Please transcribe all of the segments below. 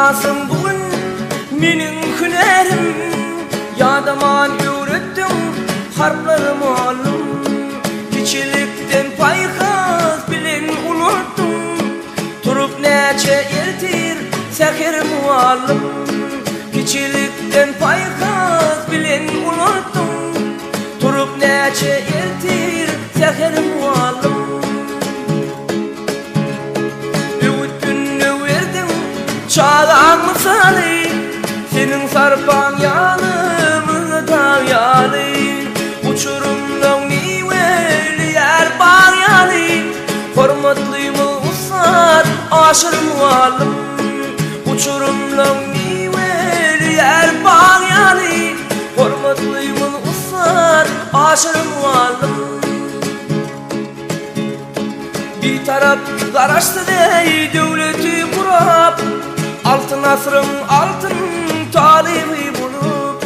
Unutmasın bugün menin hünerim, yadaman öğrettim harplarım oğlum. Kiçilikten paykaz bilen unuttum, turup neçe ertir seherim oğlum. Kiçilikten paykaz bilen unuttum, turup neçe ertir seherim oğlum. Çağlan mısalı, senin sarpan yanımı da yalı. Uçurumdan niveli yer bağyalı, hormatlıyımı usat aşırım valım. Uçurumdan niveli yer bağyalı, hormatlıyımı usat aşırım valım. Bir taraf garaştı dey devleti kurap, altın asrım altın talibi bulup,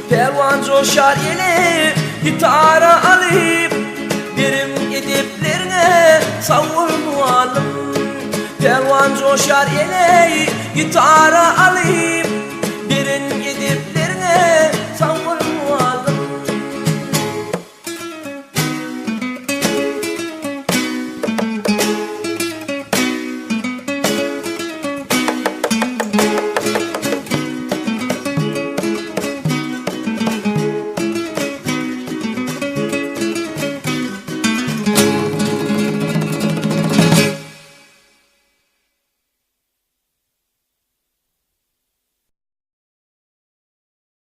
pelvan coşar yine gitara alıp, benim edeplerine savur muallim. Pelvan coşar yine gitara alıp,